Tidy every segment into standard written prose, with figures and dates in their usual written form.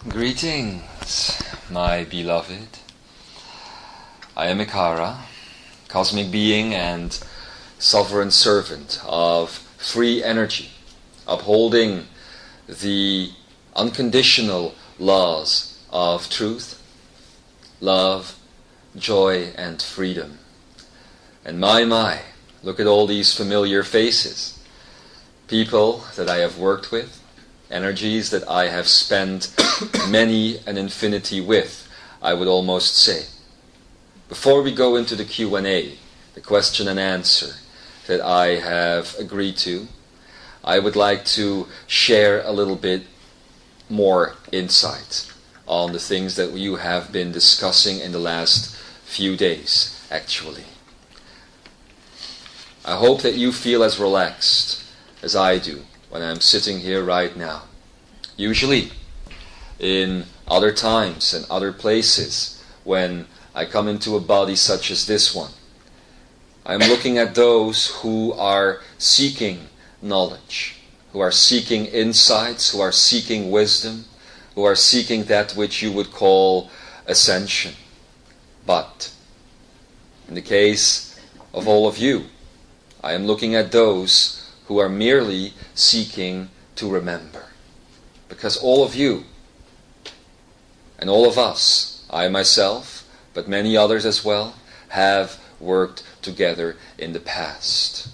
Greetings, my beloved. I am Ekara, cosmic being and sovereign servant of free energy, upholding the unconditional laws of truth, love, joy, and freedom. And my, look at all these familiar faces. People that I have worked with, energies that I have spent many an infinity with, I would almost say. Before we go into the Q&A, the question and answer that I have agreed to, I would like to share a little bit more insight on the things that you have been discussing in the last few days, actually. I hope that you feel as relaxed as I do when I'm sitting here right now. Usually, in other times and other places, when I come into a body such as this one, I'm looking at those who are seeking knowledge, who are seeking insights, who are seeking wisdom, who are seeking that which you would call ascension. But, in the case of all of you, I am looking at those who are merely seeking to remember. Because all of you, and all of us, I myself, but many others as well, have worked together in the past.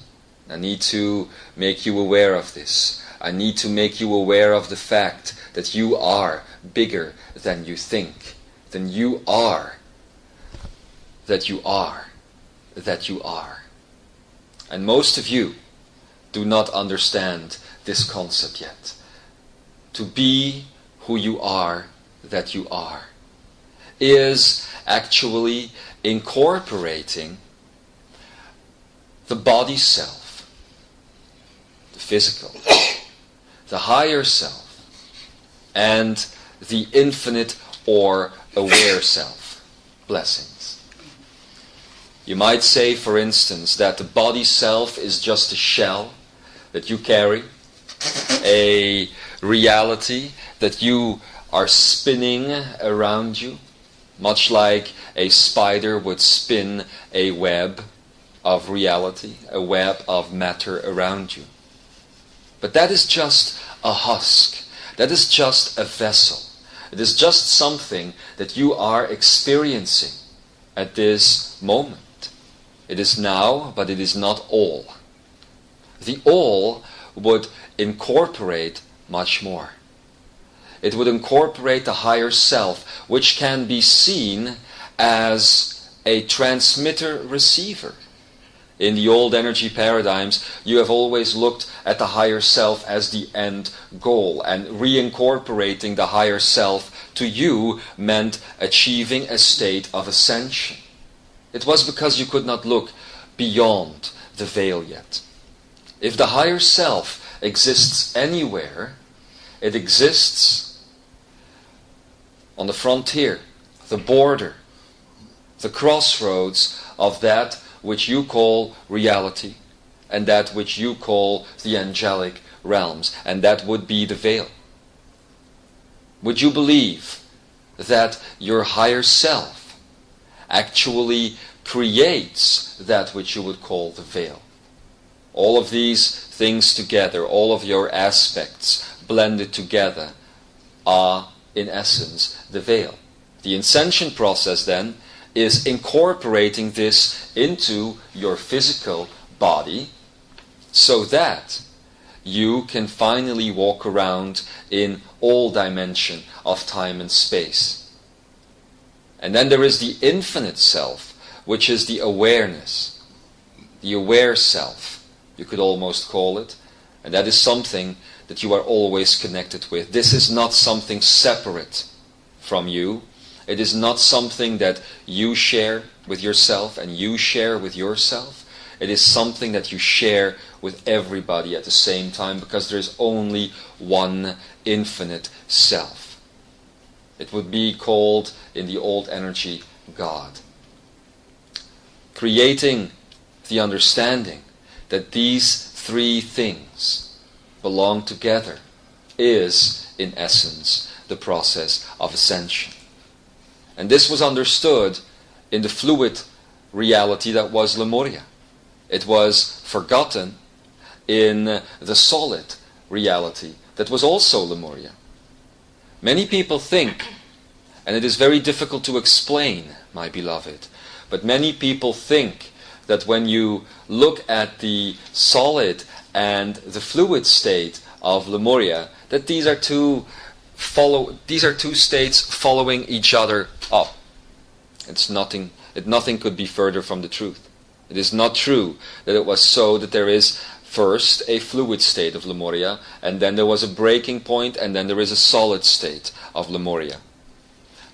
I need to make you aware of this. I need to make you aware of the fact that you are bigger than you think, than you are, that you are, that you are. And most of you do not understand this concept yet. To be who you are, that you are, is actually incorporating the body self, the physical, the higher self, and the infinite or aware self. Blessings. You might say, for instance, that the body self is just a shell that you carry, a reality that you are spinning around you, much like a spider would spin a web of reality, a web of matter around you. But that is just a husk. That is just a vessel. It is just something that you are experiencing at this moment. It is now, but it is not all. The all would incorporate much more. It would incorporate the higher self, which can be seen as a transmitter-receiver. In the old energy paradigms, you have always looked at the higher self as the end goal, and reincorporating the higher self to you meant achieving a state of ascension. It was because you could not look beyond the veil yet. If the higher self exists anywhere, it exists on the frontier, the border, the crossroads of that which you call reality and that which you call the angelic realms, and that would be the veil. Would you believe that your higher self actually creates that which you would call the veil? All of these things together, all of your aspects blended together, are in essence the veil. The ascension process then is incorporating this into your physical body so that you can finally walk around in all dimension of time and space. And then there is the infinite self, which is the awareness, the aware self, you could almost call it, and that is something that you are always connected with. This is not something separate from you. It is not something that you share with yourself and you share with yourself. It is something that you share with everybody at the same time, because there is only one infinite self. It would be called in the old energy God. Creating the understanding that these three things belong together is, in essence, the process of ascension. And this was understood in the fluid reality that was Lemuria. It was forgotten in the solid reality that was also Lemuria. Many people think, and it is very difficult to explain, my beloved, but many people think that when you look at the solid and the fluid state of Lemuria, that these are two states following each other up. Nothing could be further from the truth. It is not true that it was so that there is first a fluid state of Lemuria, and then there was a breaking point, and then there is a solid state of Lemuria.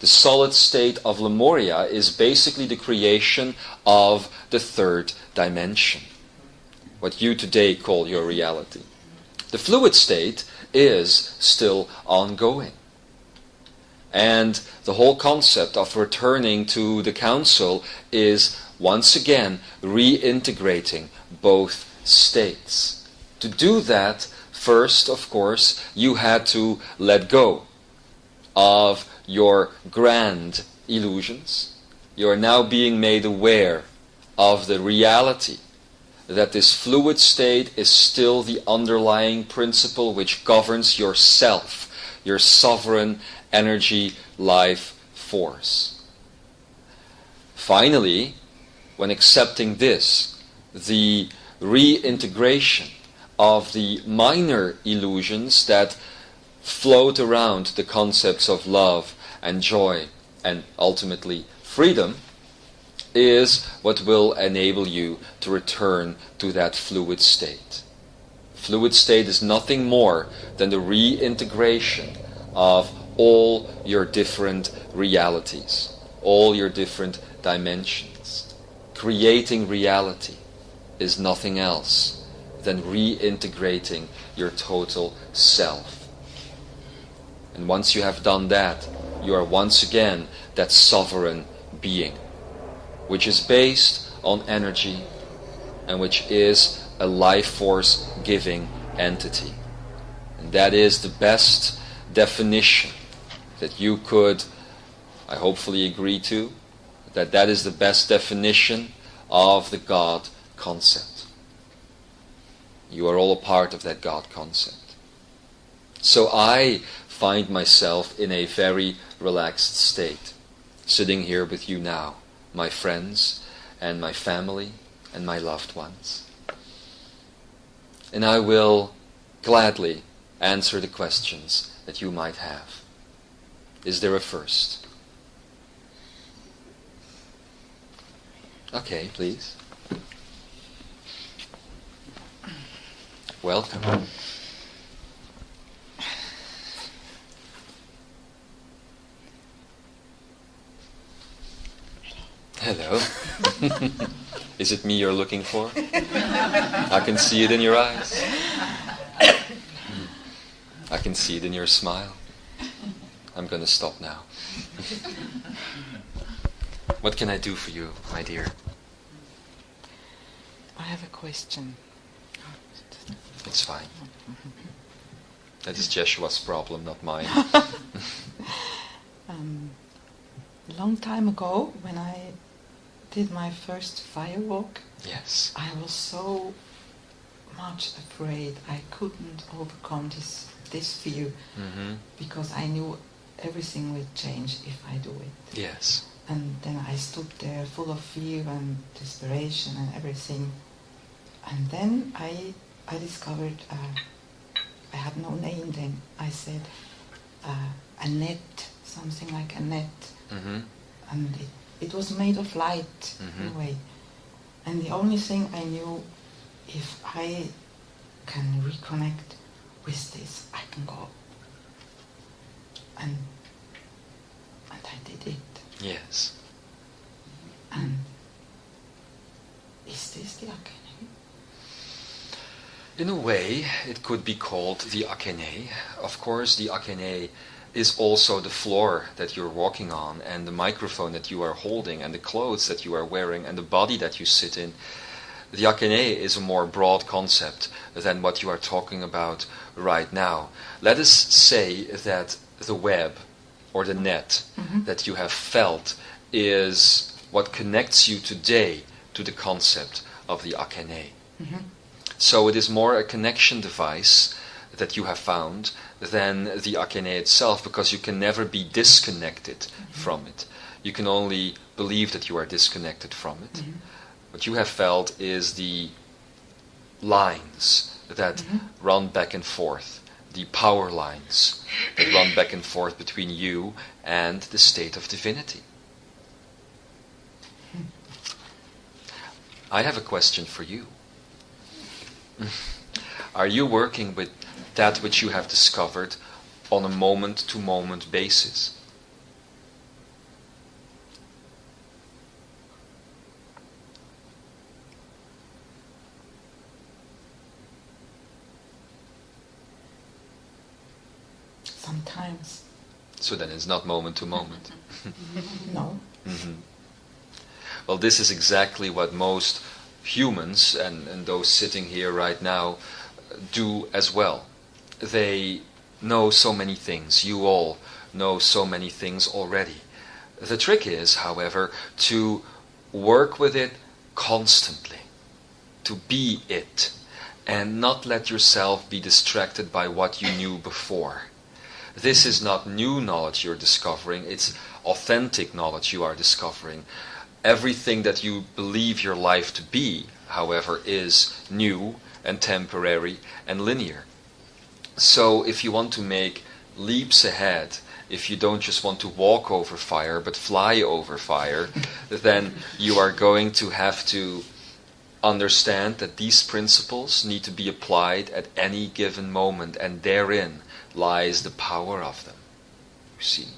The solid state of Lemuria is basically the creation of the third dimension, what you today call your reality. The fluid state is still ongoing. And the whole concept of returning to the council is once again reintegrating both states. To do that, first, of course, you had to let go of your grand illusions. You are now being made aware of the reality that this fluid state is still the underlying principle which governs yourself, your sovereign energy, life force. Finally, when accepting this, the reintegration of the minor illusions that float around the concepts of love and joy and ultimately freedom is what will enable you to return to that fluid state. Fluid state is nothing more than the reintegration of all your different realities, all your different dimensions. Creating reality is nothing else than reintegrating your total self. And once you have done that, you are once again that sovereign being, which is based on energy and which is a life force giving entity. And that is the best definition that you could, I hopefully agree to, that is the best definition of the God concept. You are all a part of that God concept. So I find myself in a very relaxed state, sitting here with you now, my friends and my family and my loved ones. And I will gladly answer the questions that you might have. Is there a first? Okay, please. Welcome. Hello. Is it me you're looking for? I can see it in your eyes. I can see it in your smile. I'm going to stop now. What can I do for you, my dear? I have a question. It's fine. That is Jeshua's problem, not mine. A long time ago, when I did my first firewalk, yes, I was so much afraid I couldn't overcome this fear, because I knew everything will change if I do it. Yes. And then I stood there full of fear and desperation and everything. And then I discovered, I had no name then, I said a net, something like a net. And it was made of light in a way. And the only thing I knew, if I can reconnect with this, I can go. And I did it. Yes. And is this the Akene? In a way, it could be called the Akene. Of course, the Akene is also the floor that you're walking on, and the microphone that you are holding, and the clothes that you are wearing, and the body that you sit in. The Akene is a more broad concept than what you are talking about right now. Let us say that the web or the net that you have felt is what connects you today to the concept of the Akane. So it is more a connection device that you have found than the Akane itself, because you can never be disconnected from it. You can only believe that you are disconnected from it. What you have felt is the lines that run back and forth, the power lines that run back and forth between you and the state of divinity. I have a question for you. Are you working with that which you have discovered on a moment-to-moment basis? Sometimes. So then it's not moment to moment. No. Well, this is exactly what most humans and those sitting here right now do as well. They know so many things. You all know so many things already. The trick is, however, to work with it constantly, to be it, and not let yourself be distracted by what you knew before. This is not new knowledge you're discovering, it's authentic knowledge you are discovering. Everything that you believe your life to be, however, is new and temporary and linear. So if you want to make leaps ahead, if you don't just want to walk over fire but fly over fire, then you are going to have to understand that these principles need to be applied at any given moment, and therein lies the power of them. You see?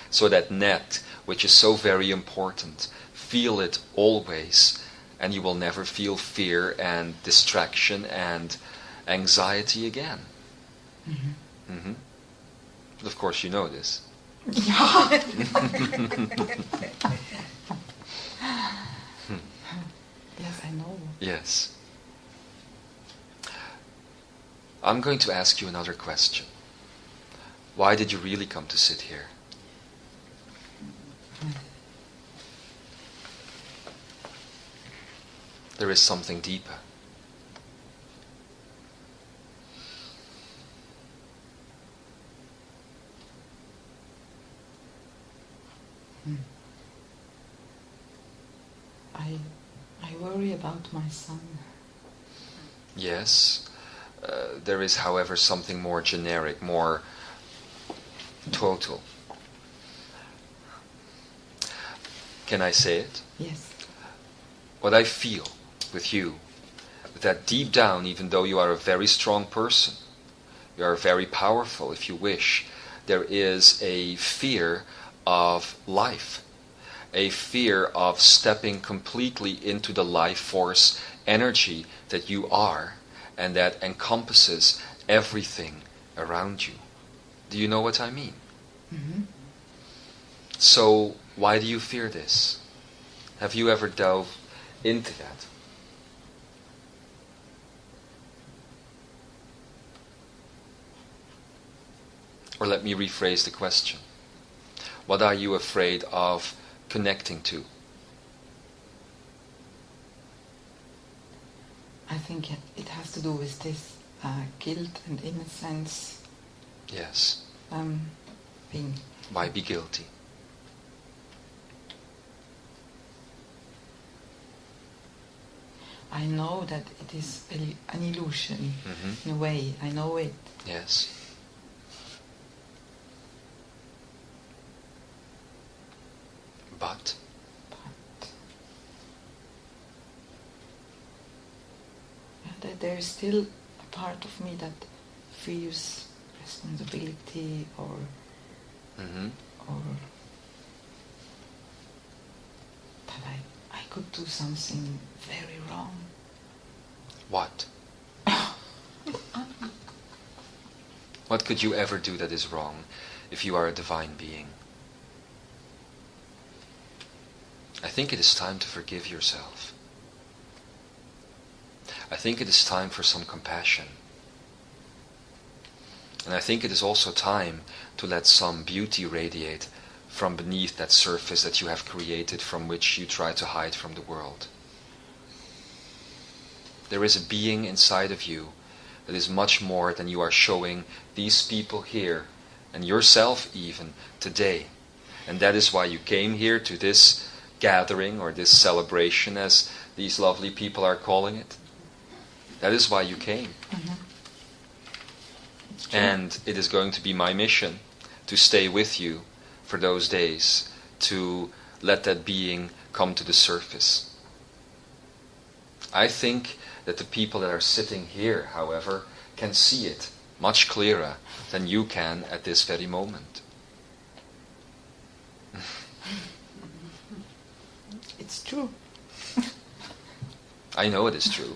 So that net, which is so very important, feel it always, and you will never feel fear and distraction and anxiety again. But of course you know this. Yeah. Yes, I know. Yes. I'm going to ask you another question. Why did you really come to sit here? There is something deeper. I worry about my son. Yes. There is, however, something more generic, more total. Can I say it? Yes. What I feel with you, that deep down, even though you are a very strong person, you are very powerful if you wish, there is a fear of life, a fear of stepping completely into the life force energy that you are, and that encompasses everything around you. Do you know what I mean? So, why do you fear this? Have you ever delved into that? Or let me rephrase the question. What are you afraid of connecting to? I think it has to do with this guilt and innocence Yes. thing. Why be guilty? I know that it is an illusion, in a way. I know it. Yes. But there is still a part of me that feels responsibility or that I could do something very wrong. what? What could you ever do that is wrong if you are a divine being? I think it is time to forgive yourself. I think it is time for some compassion. And I think it is also time to let some beauty radiate from beneath that surface that you have created, from which you try to hide from the world. There is a being inside of you that is much more than you are showing these people here, and yourself even, today. And that is why you came here to this gathering, or this celebration, as these lovely people are calling it. That is why you came. Mm-hmm. And it is going to be my mission to stay with you for those days, to let that being come to the surface. I think that the people that are sitting here, however, can see it much clearer than you can at this very moment. It's true. I know it is true.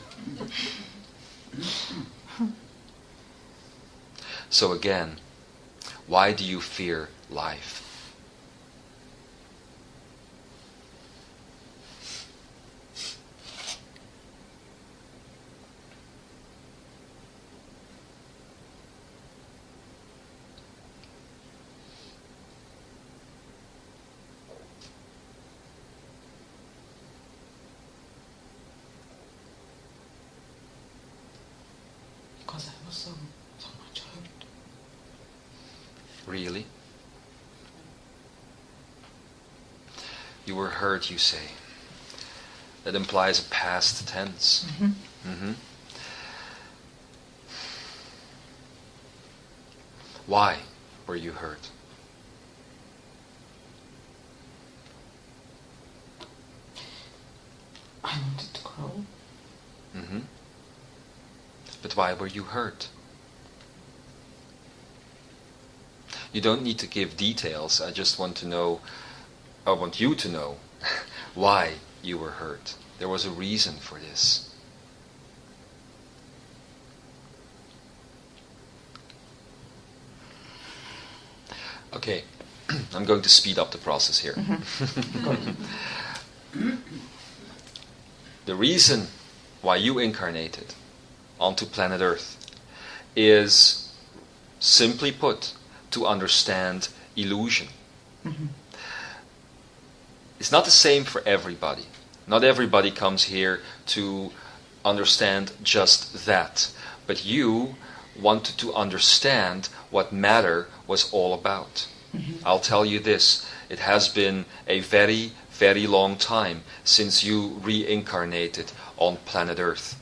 So again, why do you fear life? Because I was so much hurt. Really? You were hurt, you say. That implies a past tense. Mm-hmm. Mm-hmm. Why were you hurt? I wanted to grow. Mm-hmm. But why were you hurt? You don't need to give details. I just want to know, I want you to know why you were hurt. There was a reason for this. Okay, I'm going to speed up the process here. The reason why you incarnated onto planet Earth is, simply put, to understand illusion. Mm-hmm. It's not the same for everybody. Not everybody comes here to understand just that. But you wanted to understand what matter was all about. Mm-hmm. I'll tell you this, it has been a very, very long time since you reincarnated on planet Earth.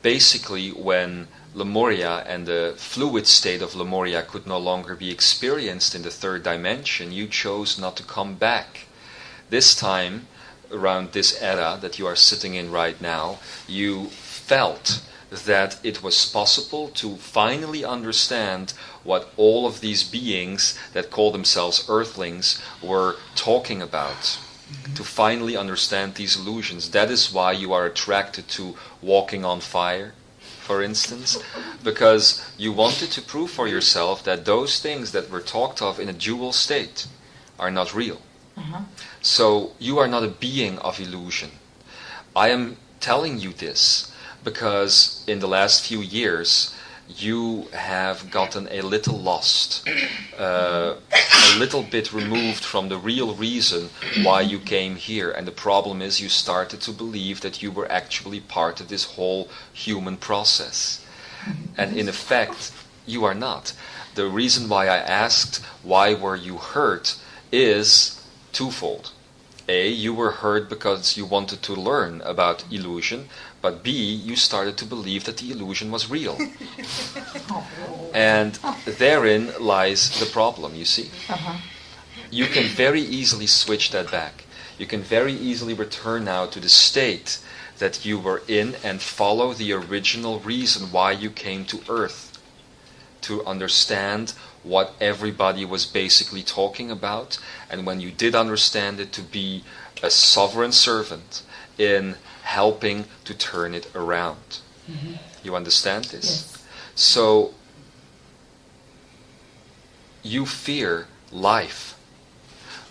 Basically, when Lemuria and the fluid state of Lemuria could no longer be experienced in the third dimension, you chose not to come back. This time, around this era that you are sitting in right now, you felt that it was possible to finally understand what all of these beings that call themselves Earthlings were talking about. Mm-hmm. To finally understand these illusions. That is why you are attracted to walking on fire, for instance, because you wanted to prove for yourself that those things that were talked of in a dual state are not real. Uh-huh. So you are not a being of illusion. I am telling you this because in the last few years you have gotten a little lost, a little bit removed from the real reason why you came here. And the problem is you started to believe that you were actually part of this whole human process. And in effect, you are not. The reason why I asked why were you hurt is twofold. A, you were hurt because you wanted to learn about illusion, but B, you started to believe that the illusion was real. And therein lies the problem, you see. Uh-huh. You can very easily switch that back. You can very easily return now to the state that you were in and follow the original reason why you came to Earth. To understand what everybody was basically talking about, and when you did understand it, to be a sovereign servant in helping to turn it around. Mm-hmm. You understand this? Yes. So you fear life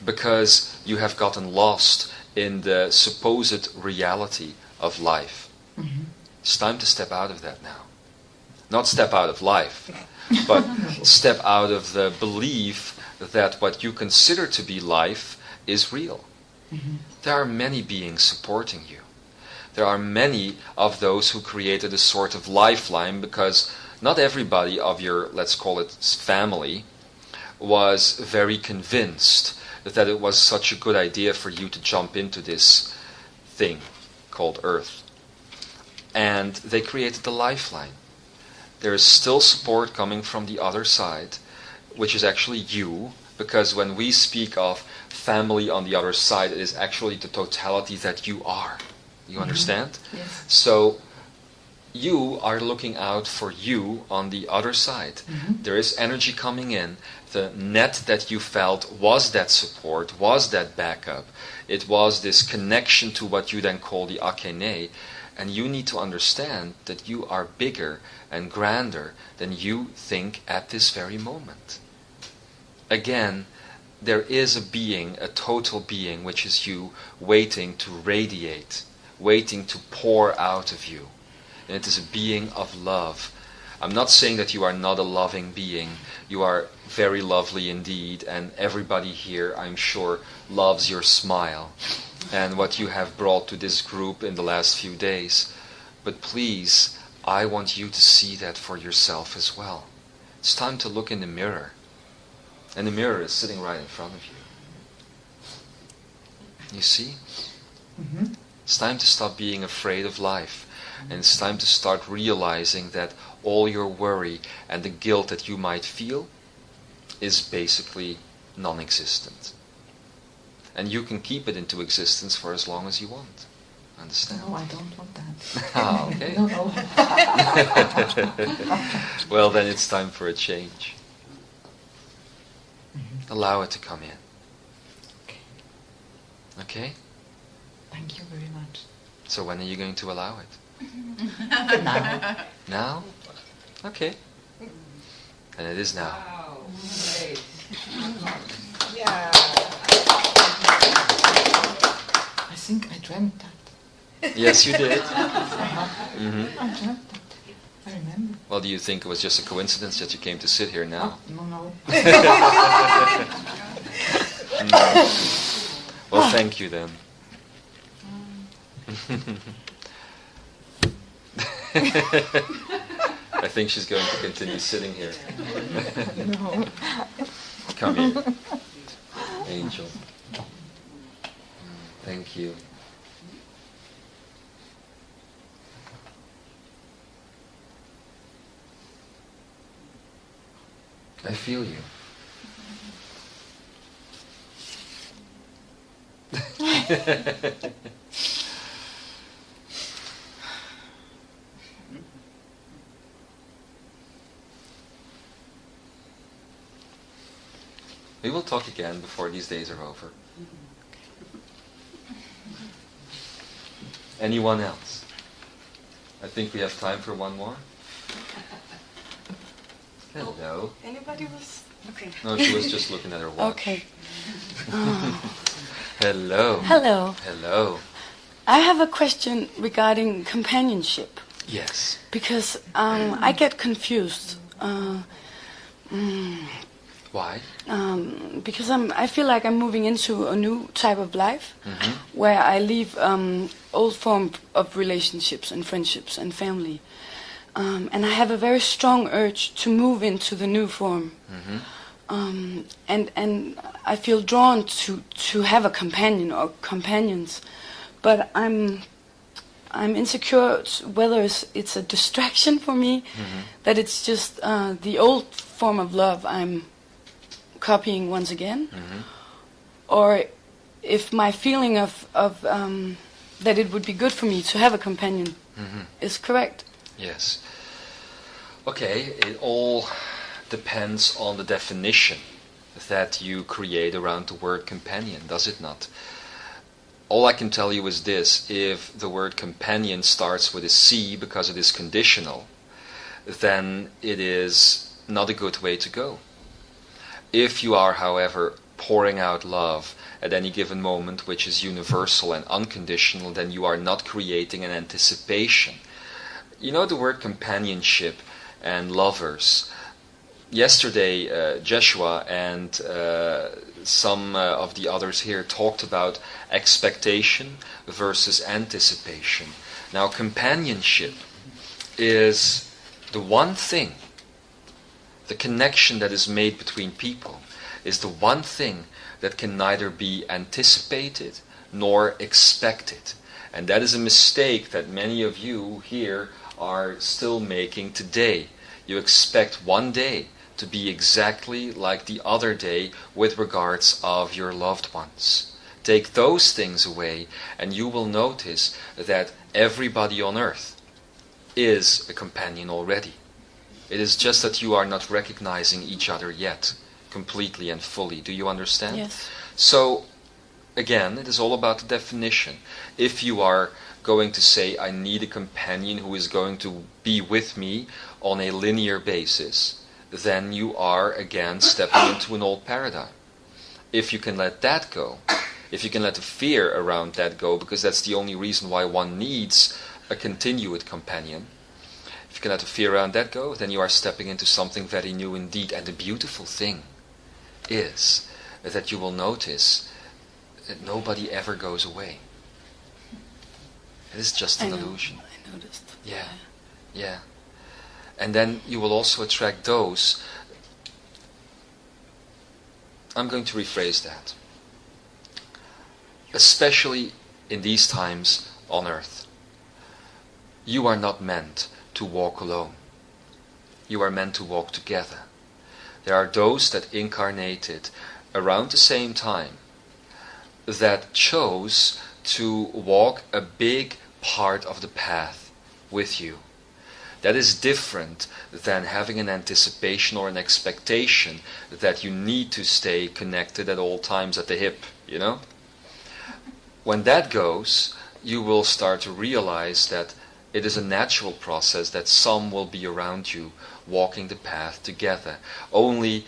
because you have gotten lost in the supposed reality of life. Mm-hmm. It's time to step out of that now. Not step out of life, but step out of the belief that what you consider to be life is real. Mm-hmm. There are many beings supporting you. There are many of those who created a sort of lifeline, because not everybody of your, let's call it, family was very convinced that it was such a good idea for you to jump into this thing called Earth. And they created the lifeline. There is still support coming from the other side, which is actually you, because when we speak of family on the other side, it is actually the totality that you are. You understand? Yes. So you are looking out for you on the other side. Mm-hmm. There is energy coming in. The net that you felt was that support, was that backup. It was this connection to what you then call the Akene. And you need to understand that you are bigger and grander than you think at this very moment. Again, there is a being, a total being, which is you, waiting to radiate, waiting to pour out of you. And it is a being of love. I'm not saying that you are not a loving being. You are very lovely indeed, and everybody here, I'm sure, loves your smile and what you have brought to this group in the last few days. But please, I want you to see that for yourself as well. It's time to look in the mirror. And the mirror is sitting right in front of you. You see? Mm-hmm. It's time to stop being afraid of life. And it's time to start realizing that all your worry and the guilt that you might feel is basically non-existent. And you can keep it into existence for as long as you want. Understand? No, I don't want that. Ah, okay. No. Well, then it's time for a change. Mm-hmm. Allow it to come in. Okay. Okay? Thank you very much. So when are you going to allow it? Now. Now? Okay. And it is now. Wow. Great. Yeah. I think I dreamt that. Yes, you did. I dreamt that. I remember. Well, do you think it was just a coincidence that you came to sit here now? No. Well, thank you then. I think she's going to continue sitting here. No. Come here. Angel. Thank you. I feel you. We will talk again before these days are over. Anyone else? I think we have time for one more. Hello. Anybody was... Okay. No, she was just looking at her watch. Okay. Hello. Hello. Hello. I have a question regarding companionship. Yes. Because I get confused. Why? Because I feel like I'm moving into a new type of life, Mm-hmm. where I leave old form of relationships and friendships and family. And I have a very strong urge to move into the new form. Mm-hmm. And I feel drawn to have a companion or companions, but I'm insecure whether it's a distraction for me, Mm-hmm. that it's just the old form of love I'm copying once again, Mm-hmm. or if my feeling of that it would be good for me to have a companion Mm-hmm. is correct. Yes. Okay, it all depends on the definition that you create around the word companion, does it not? All I can tell you is this: if the word companion starts with a C because it is conditional, then it is not a good way to go. If you are, however, pouring out love at any given moment, which is universal and unconditional, then you are not creating an anticipation. You know, the word companionship and lovers, yesterday, Joshua and some of the others here talked about expectation versus anticipation. Now, companionship is the one thing, the connection that is made between people, is the one thing that can neither be anticipated nor expected. And that is a mistake that many of you here are still making today. You expect one day to be exactly like the other day with regards of your loved ones. Take those things away and you will notice that everybody on earth is a companion already. It is just that you are not recognizing each other yet, completely and fully. Do you understand? Yes. So, again, it is all about the definition. If you are going to say, I need a companion who is going to be with me on a linear basis, then you are again stepping into an old paradigm. If you can let that go, if you can let the fear around that go, because that's the only reason why one needs a continued companion, if you can let the fear around that go, then you are stepping into something very new indeed. And the beautiful thing is that you will notice that nobody ever goes away. It is just an illusion. I noticed. Yeah. And then you will also attract those. I'm going to rephrase that. Especially in these times on earth. You are not meant to walk alone. You are meant to walk together. There are those that incarnated around the same time that chose to walk a big part of the path with you. That is different than having an anticipation or an expectation that you need to stay connected at all times at the hip, you know? When that goes, you will start to realize that it is a natural process that some will be around you walking the path together. Only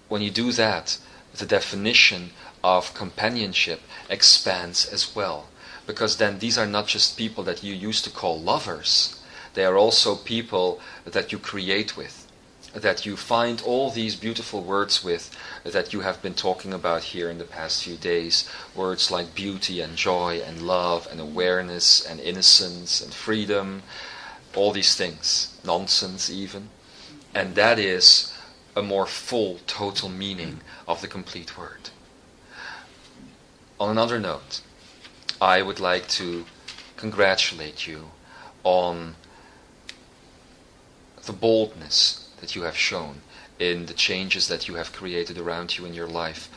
when you do that, the definition of companionship expands as well. Because then these are not just people that you used to call lovers. They are also people that you create with, that you find all these beautiful words with that you have been talking about here in the past few days. Words like beauty and joy and love and awareness and innocence and freedom, all these things, nonsense even. And that is a more full, total meaning of the complete word. On another note, I would like to congratulate you on the boldness that you have shown in the changes that you have created around you in your life.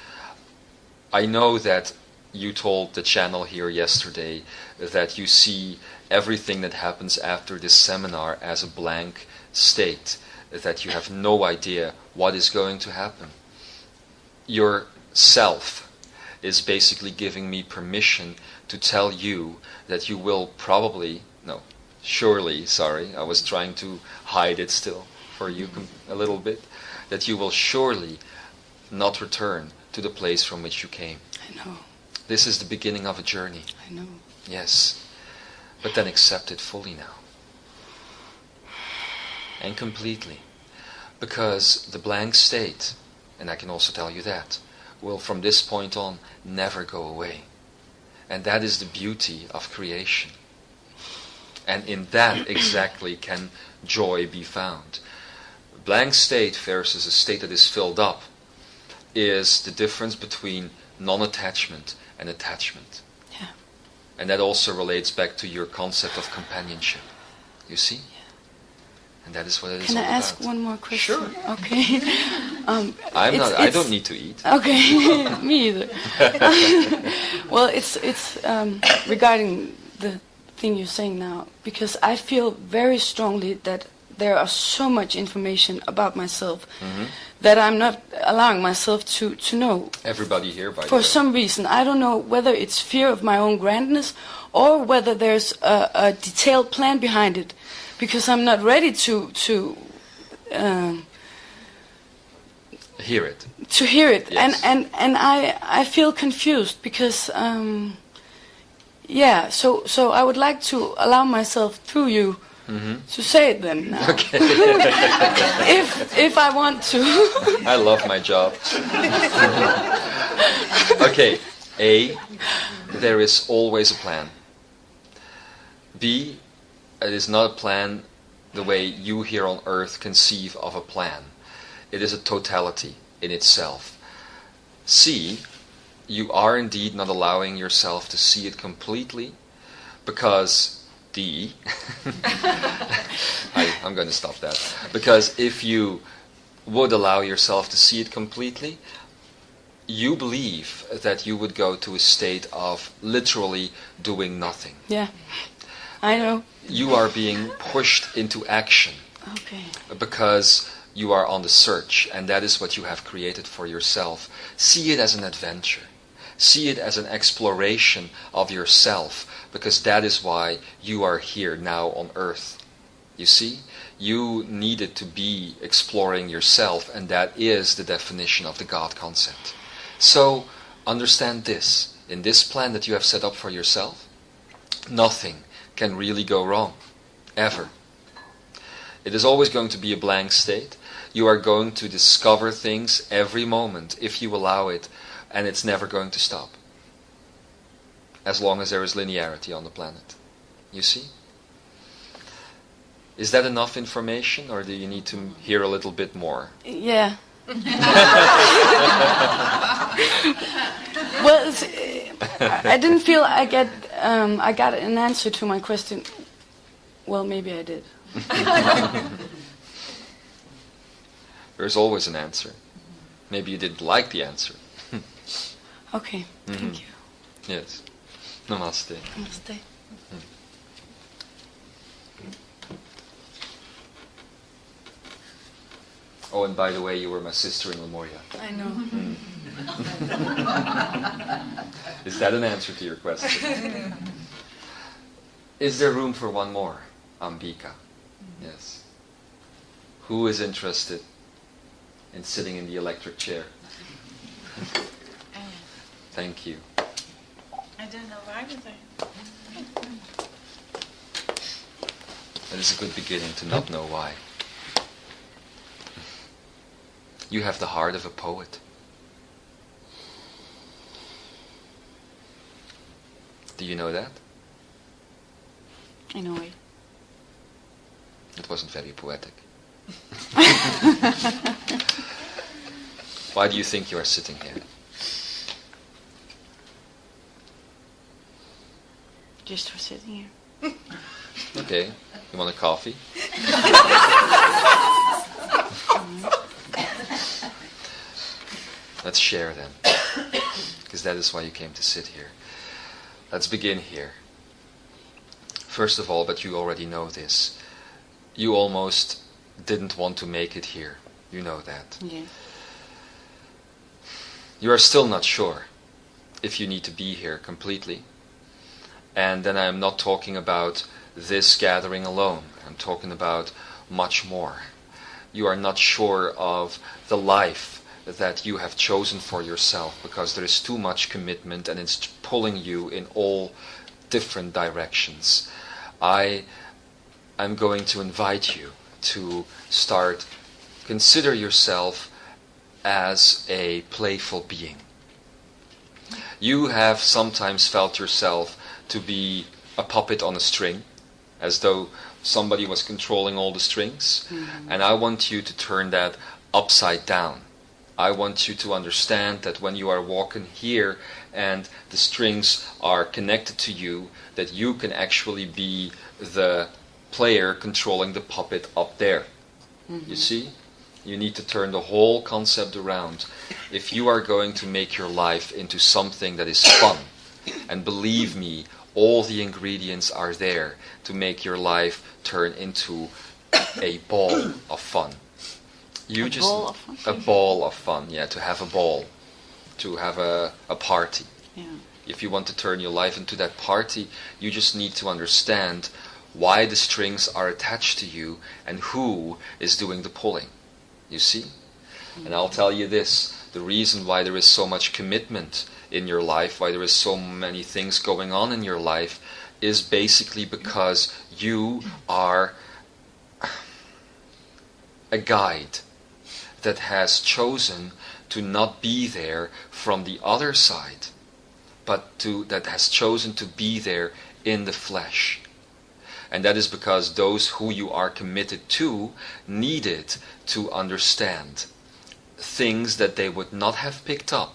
I know that you told the channel here yesterday that you see everything that happens after this seminar as a blank state, that you have no idea what is going to happen. Your self is basically giving me permission to tell you that you will surely, I was trying to hide it still for you a little bit, that you will surely not return to the place from which you came. I know. This is the beginning of a journey. I know. Yes. But then accept it fully now. And completely. Because the blank state, and I can also tell you that, will from this point on never go away. And that is the beauty of creation. And in that exactly can joy be found. Blank state versus a state that is filled up is the difference between non-attachment and attachment. Yeah. And that also relates back to your concept of companionship. You see? Yeah. And that is what it is all about. Can I ask one more question? Sure. Okay. I don't need to eat. Okay, me either. Well, it's regarding the thing you're saying now, because I feel very strongly that there are so much information about myself that I'm not allowing myself to know. Everybody here, by the way. For some reason, I don't know whether it's fear of my own grandness or whether there's a detailed plan behind it, because I'm not ready to hear it. To hear it, yes. and I feel confused because so I would like to allow myself through you to say it then now. Okay. if I want to. I love my job. Okay. A, there is always a plan. B, it is not a plan the way you here on earth conceive of a plan. It is a totality in itself. C, you are indeed not allowing yourself to see it completely, because D, I'm going to stop that. Because if you would allow yourself to see it completely, you believe that you would go to a state of literally doing nothing. Yeah, I know. You are being pushed into action. Okay. Because you are on the search, and that is what you have created for yourself. See it as an adventure. See it as an exploration of yourself, because that is why you are here now on earth. You see? You needed to be exploring yourself, and that is the definition of the God concept. So, understand this. In this plan that you have set up for yourself, nothing can really go wrong. Ever. It is always going to be a blank state. You are going to discover things every moment if you allow it, and it's never going to stop. As long as there is linearity on the planet. You see? Is that enough information, or do you need to hear a little bit more? Yeah. Well, I didn't feel I got an answer to my question. Well, maybe I did. There's always an answer. Maybe you didn't like the answer. Okay, thank you. Yes. Namaste. Namaste. Oh, and by the way, you were my sister in Lemuria. I know. Is that an answer to your question? Is there room for one more? Ambika. Yes. Who is interested in sitting in the electric chair? Thank you. I don't know why was I. That is a good beginning to not know why. You have the heart of a poet. Do you know that? In a way. It wasn't very poetic. Why do you think you are sitting here? Just for sitting here. Okay. You want a coffee? Let's share then. Because that is why you came to sit here. Let's begin here. First of all, but you already know this, you almost didn't want to make it here. You know that. Yeah. You are still not sure if you need to be here completely. And then I am not talking about this gathering alone. I'm talking about much more. You are not sure of the life that you have chosen for yourself, because there is too much commitment and it's pulling you in all different directions. I am going to invite you to consider yourself as a playful being. You have sometimes felt yourself to be a puppet on a string, as though somebody was controlling all the strings. And I want you to turn that upside down. I want you to understand that when you are walking here and the strings are connected to you, that you can actually be the player controlling the puppet up there. You see? You need to turn the whole concept around. If you are going to make your life into something that is fun, and believe me, all the ingredients are there to make your life turn into a ball of fun. A ball of fun, yeah, to have a ball, to have a party. Yeah. If you want to turn your life into that party, you just need to understand why the strings are attached to you and who is doing the pulling. You see? And I'll tell you this, the reason why there is so much commitment in your life, why there is so many things going on in your life, is basically because you are a guide that has chosen to not be there from the other side, but that has chosen to be there in the flesh. And that is because those who you are committed to needed to understand things that they would not have picked up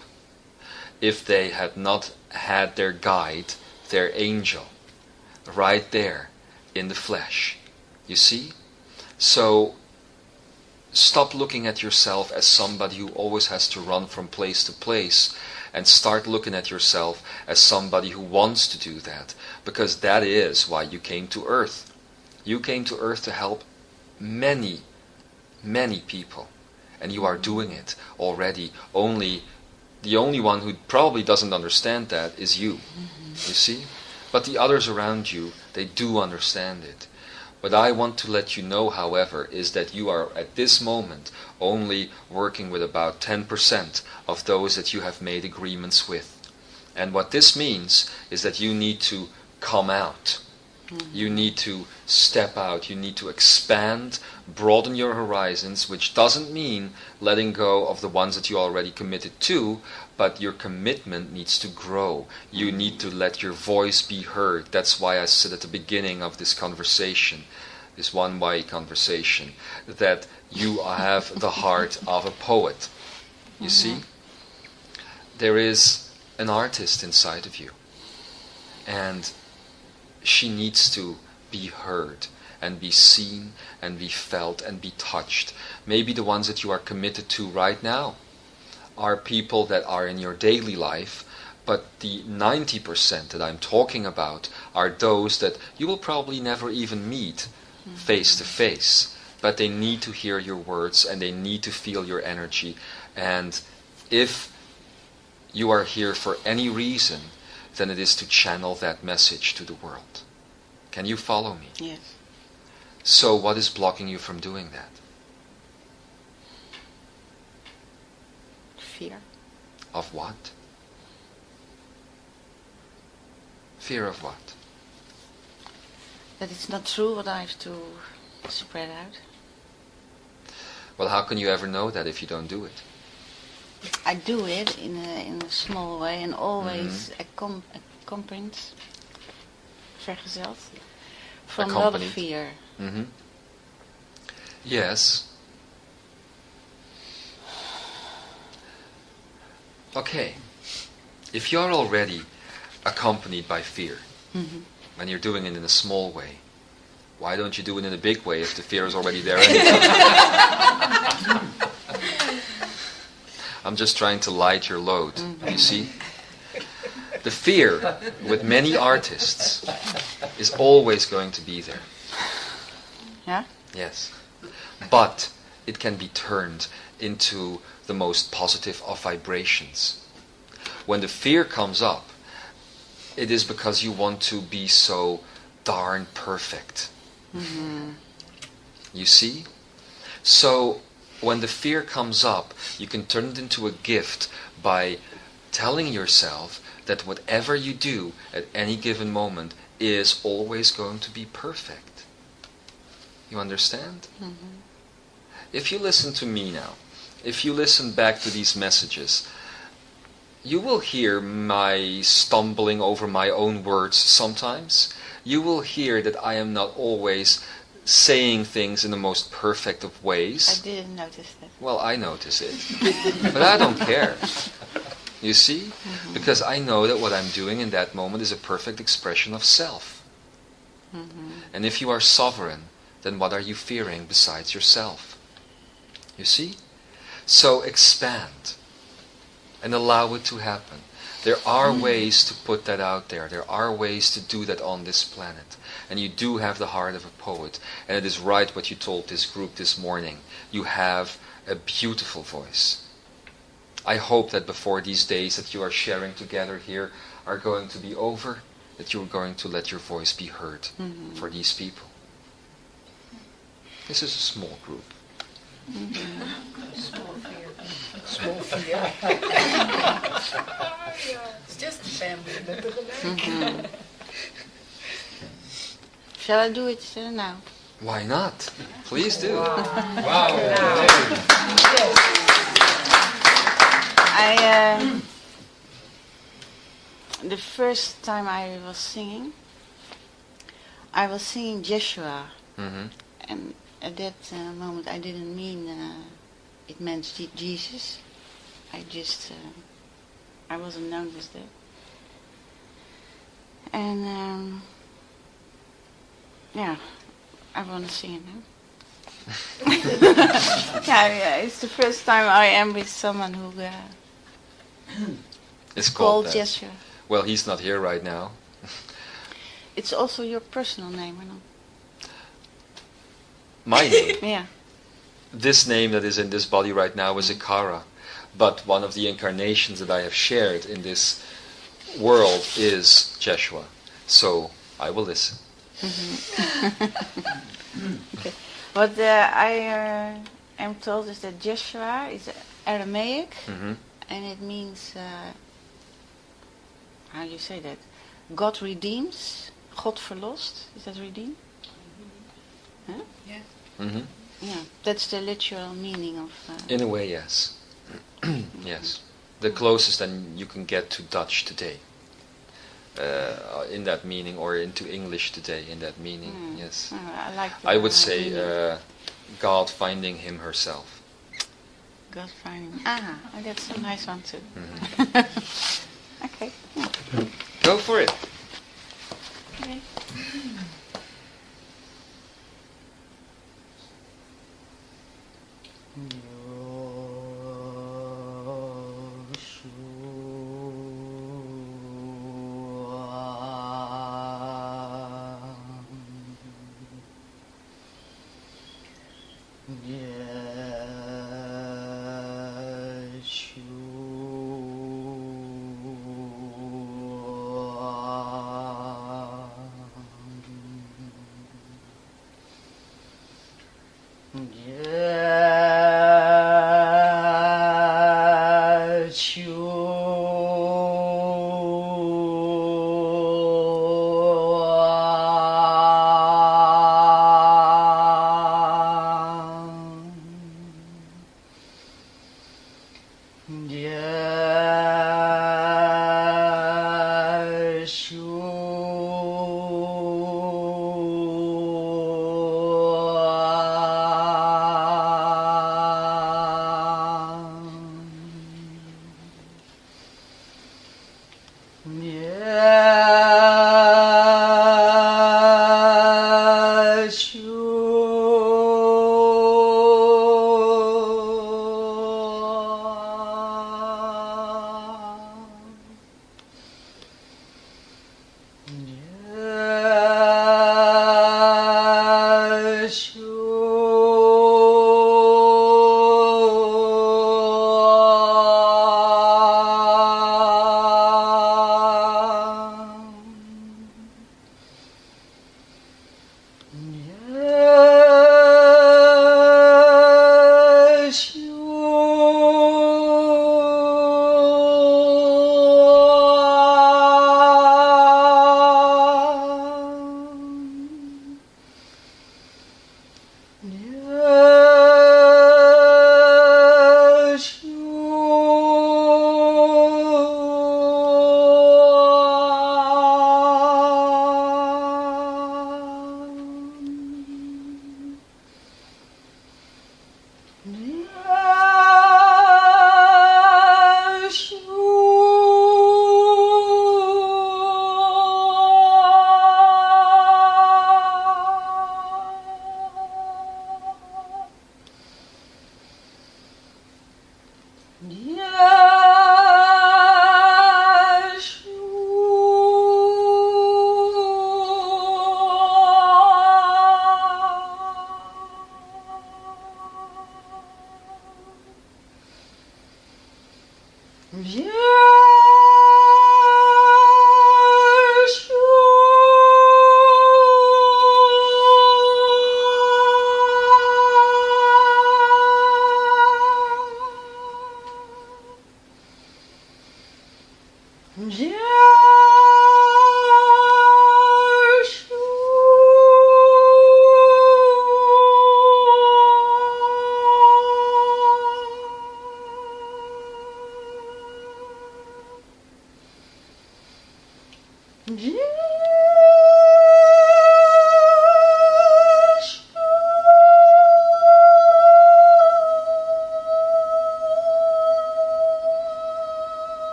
if they had not had their guide, their angel, right there in the flesh. You see? So stop looking at yourself as somebody who always has to run from place to place, and start looking at yourself as somebody who wants to do that, because that is why you came to earth. You came to earth to help many, many people, and you are doing it already. The only one who probably doesn't understand that is you. You see? But the others around you, they do understand it. What I want to let you know, however, is that you are at this moment only working with about 10% of those that you have made agreements with. And what this means is that you need to come out. You need to step out. You need to expand, broaden your horizons, which doesn't mean letting go of the ones that you already committed to, but your commitment needs to grow. You need to let your voice be heard. That's why I said at the beginning of this conversation, this one-way conversation, that you have the heart of a poet. You see? There is an artist inside of you. And she needs to be heard and be seen and be felt and be touched. Maybe the ones that you are committed to right now are people that are in your daily life, but the 90% that I'm talking about are those that you will probably never even meet face to face, but they need to hear your words and they need to feel your energy. And if you are here for any reason, then it is to channel that message to the world. Can you follow me? Yes. So what is blocking you from doing that? Fear. Of what? Fear of what? That it's not true what I have to spread out. Well, how can you ever know that if you don't do it? I do it in a small way and always accompanied, vergezeld, from a lot of Accompanied. fear. Yes. Okay. If you're already accompanied by fear, and you're doing it in a small way, why don't you do it in a big way if the fear is already there anyway? I'm just trying to light your load, you see? The fear with many artists is always going to be there. Yeah? Yes. But it can be turned into the most positive of vibrations. When the fear comes up, it is because you want to be so darn perfect. You see? So when the fear comes up, you can turn it into a gift by telling yourself that whatever you do at any given moment is always going to be perfect. You understand? If you listen to me now, if you listen back to these messages, you will hear my stumbling over my own words sometimes. You will hear that I am not always saying things in the most perfect of ways. I didn't notice that. Well, I notice it. But I don't care. You see? Because I know that what I'm doing in that moment is a perfect expression of self. And if you are sovereign, then what are you fearing besides yourself? You see? So expand and allow it to happen. There are ways to put that out there. There are ways to do that on this planet. And you do have the heart of a poet. And it is right what you told this group this morning. You have a beautiful voice. I hope that before these days that you are sharing together here are going to be over, that you are going to let your voice be heard for these people. This is a small group. Small fear. It's just a family. Shall I do it now? Why not? Please do. The first time I was singing Jeshua, and at that moment I didn't mean it meant Jesus. I wasn't known as that. And I want to sing it now. It's the first time I am with someone who It's called that. Jeshua. Well, he's not here right now. It's also your personal name, or not? My name. Yeah. This name that is in this body right now is Ekara, but one of the incarnations that I have shared in this world is Jeshua. So I will listen. Okay. What I am told is that Jeshua is Aramaic, and it means, how do you say that? God redeems, God verlost. Is that redeem? Huh? Yeah. Yeah, that's the literal meaning of... In a way, yes. Yes. The closest that you can get to Dutch today. In that meaning, or into English today, in that meaning, yes. I like I would say God finding him herself. God finding... that's a nice one too. Okay. Yeah. Go for it. Okay.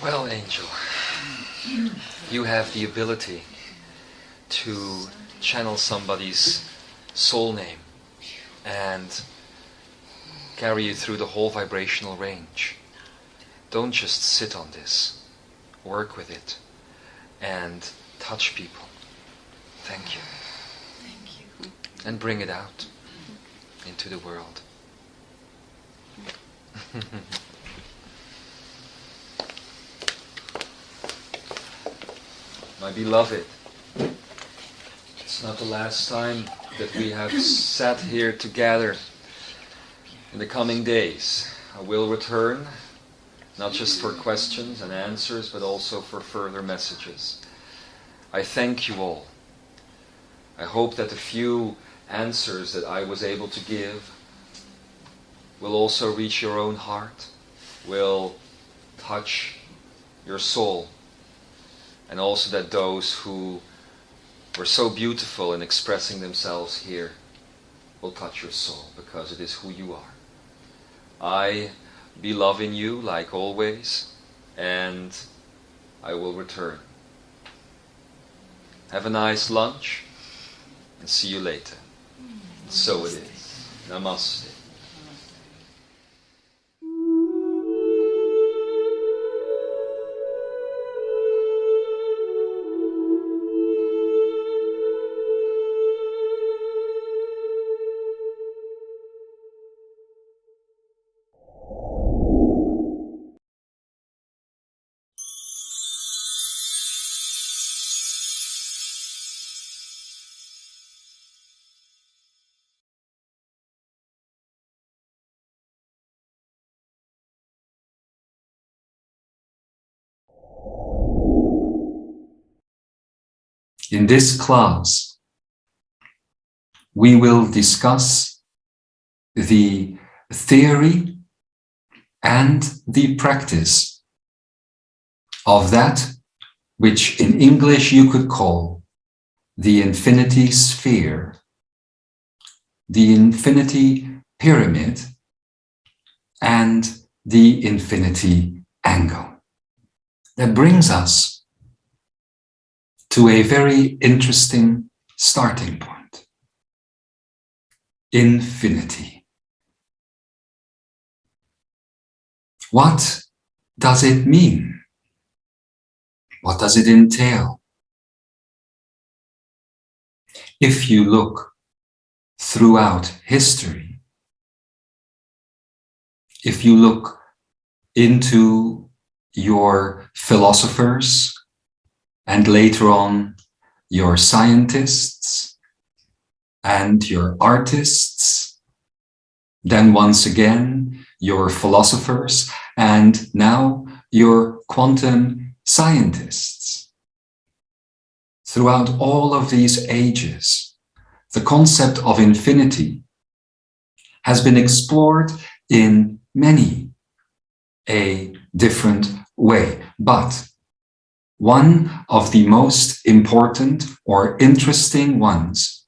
Well, Angel, you have the ability to channel somebody's soul name and carry you through the whole vibrational range. Don't just sit on this. Work with it and touch people. Thank you. Thank you. And bring it out into the world. My beloved, it's not the last time that we have sat here together. In the coming days, I will return, not just for questions and answers, but also for further messages. I thank you all. I hope that the few answers that I was able to give will also reach your own heart, will touch your soul, and also that those who were so beautiful in expressing themselves here will touch your soul, because it is who you are. I be loving you like always, and I will return. Have a nice lunch, and see you later. So it is. Namaste. In this class, we will discuss the theory and the practice of that which in English you could call the infinity sphere, the infinity pyramid, and the infinity angle. That brings us to a very interesting starting point. Infinity. What does it mean? What does it entail? If you look throughout history, if you look into your philosophers and later on your scientists and your artists, then once again your philosophers, and now your quantum scientists. Throughout all of these ages, the concept of infinity has been explored in many a different way. But one of the most important or interesting ones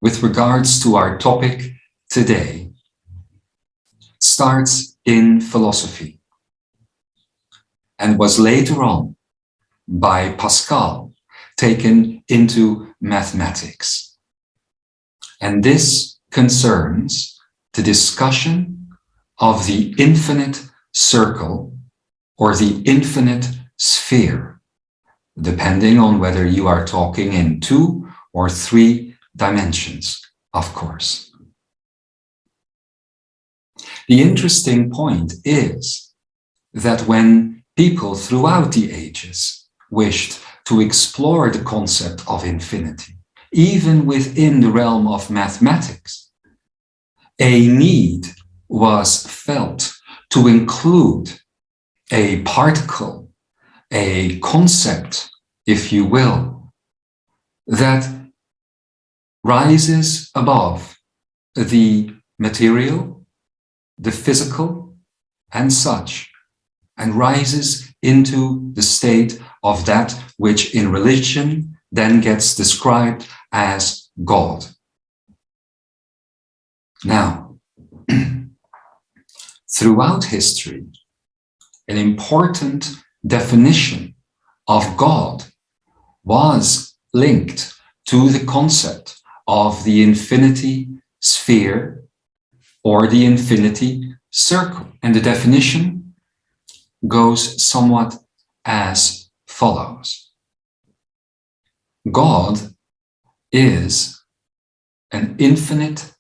with regards to our topic today starts in philosophy and was later on by Pascal taken into mathematics. And this concerns the discussion of the infinite circle or the infinite sphere, depending on whether you are talking in 2 or 3 dimensions, of course. The interesting point is that when people throughout the ages wished to explore the concept of infinity, even within the realm of mathematics, a need was felt to include a particle, a concept, if you will, that rises above the material, the physical, and such, and rises into the state of that which in religion then gets described as God. Now, throughout history, an important definition of God was linked to the concept of the infinity sphere or the infinity circle. And the definition goes somewhat as follows. God is an infinite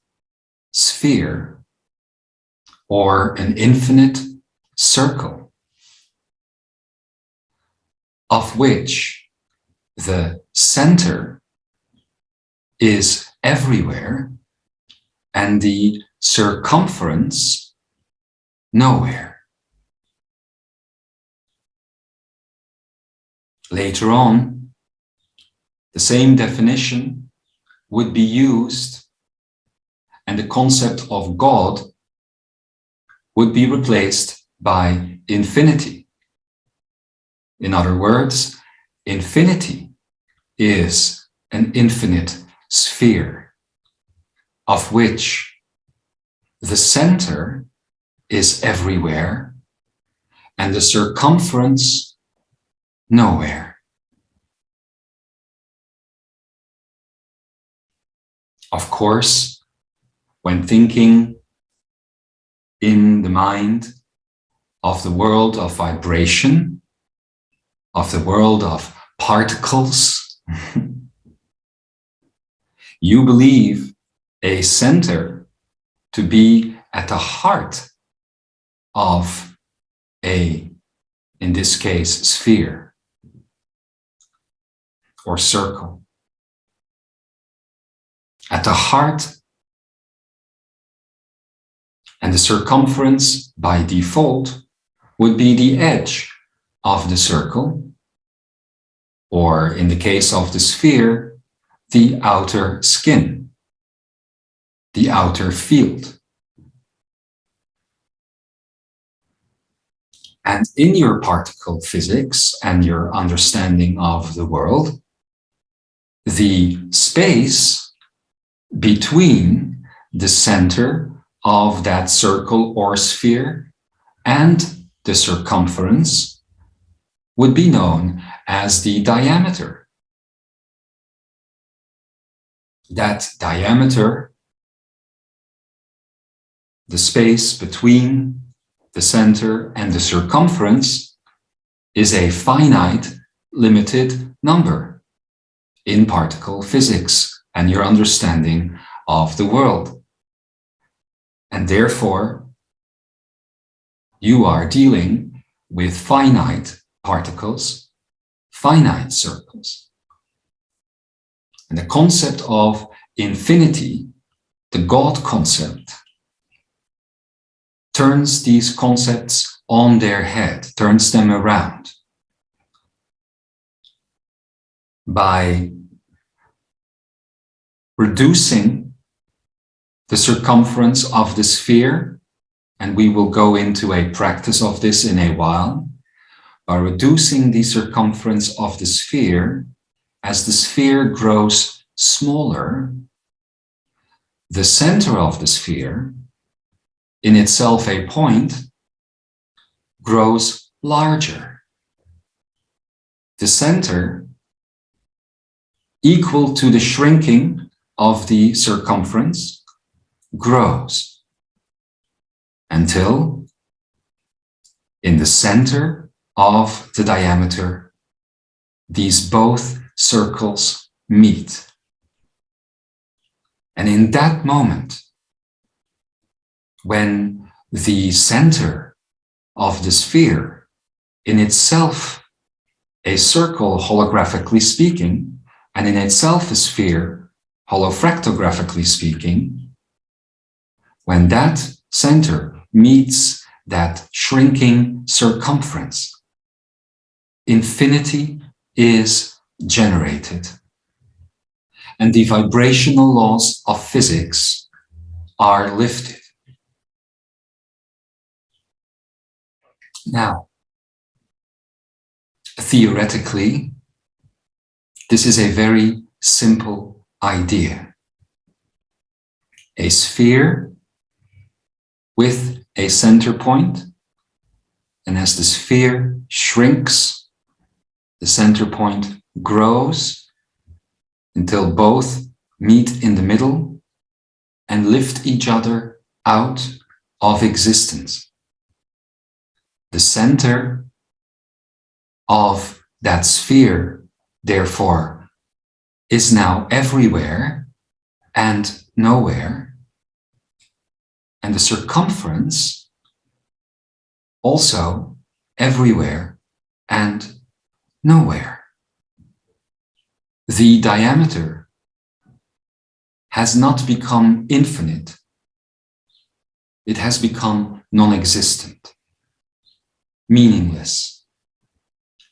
sphere or an infinite circle of which the center is everywhere and the circumference nowhere. Later on, the same definition would be used and the concept of God would be replaced by infinity. In other words, infinity is an infinite sphere of which the center is everywhere and the circumference nowhere. Of course, when thinking in the mind of the world of vibration, of the world of particles, you believe a center to be at the heart of a, in this case, sphere or circle. At the heart, and the circumference by default would be the edge of the circle, or in the case of the sphere, the outer skin, the outer field. And in your particle physics and your understanding of the world, the space between the center of that circle or sphere and the circumference would be known as the diameter. That diameter, the space between the center and the circumference, is a finite, limited number in particle physics and your understanding of the world. And therefore, you are dealing with finite particles, finite circles. And the concept of infinity, the God concept, turns these concepts on their head, turns them around by reducing the circumference of the sphere, and we will go into a practice of this in a while, by reducing the circumference of the sphere. As the sphere grows smaller, the center of the sphere, in itself a point, grows larger. The center, equal to the shrinking of the circumference, grows until in the center of the diameter, these both circles meet. And in that moment, when the center of the sphere, in itself a circle holographically speaking, and in itself a sphere holofractographically speaking, when that center meets that shrinking circumference, infinity is generated. And the vibrational laws of physics are lifted. Now, theoretically, this is a very simple idea. A sphere with a center point, and as the sphere shrinks, the center point grows until both meet in the middle and lift each other out of existence. The center of that sphere, therefore, is now everywhere and nowhere, and the circumference also everywhere and nowhere. The diameter has not become infinite. It has become non-existent, meaningless,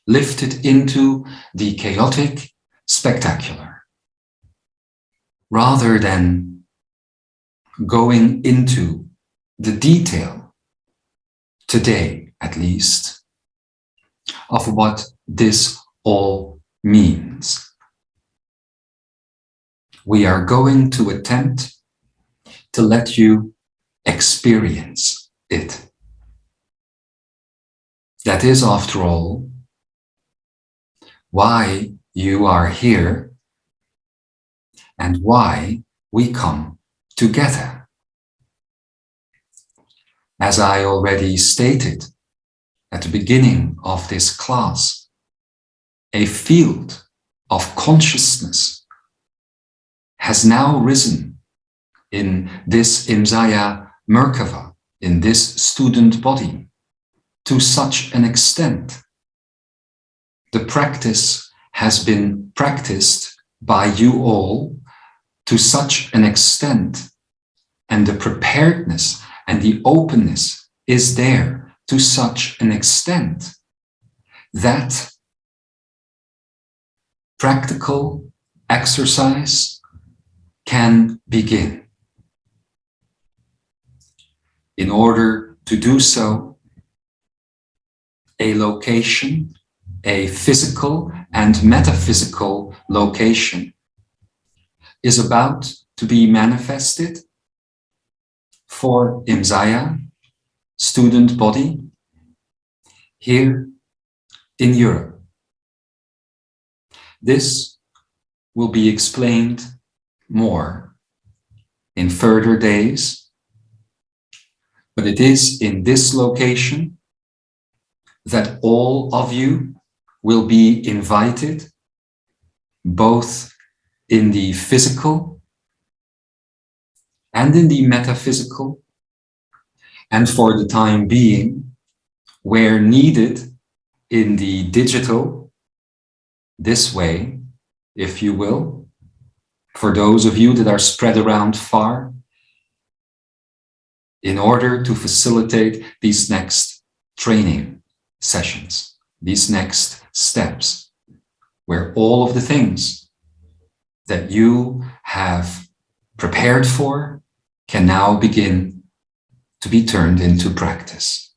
lifted into the chaotic spectacular. Rather than going into the detail, today at least, of what this all means, we are going to attempt to let you experience it. That is, after all, why you are here and why we come together. As I already stated at the beginning of this class, a field of consciousness has now risen in this Imzaia Merkava, in this student body, to such an extent. The practice has been practiced by you all to such an extent, and the preparedness and the openness is there to such an extent that practical exercise can begin. In order to do so, a location, a physical and metaphysical location, is about to be manifested for Imzaia, student body, here in Europe. This will be explained more in further days, but it is in this location that all of you will be invited, both in the physical and in the metaphysical, and for the time being, where needed, in the digital, this way, if you will, for those of you that are spread around far, in order to facilitate these next training sessions, these next steps, where all of the things that you have prepared for can now begin to be turned into practice.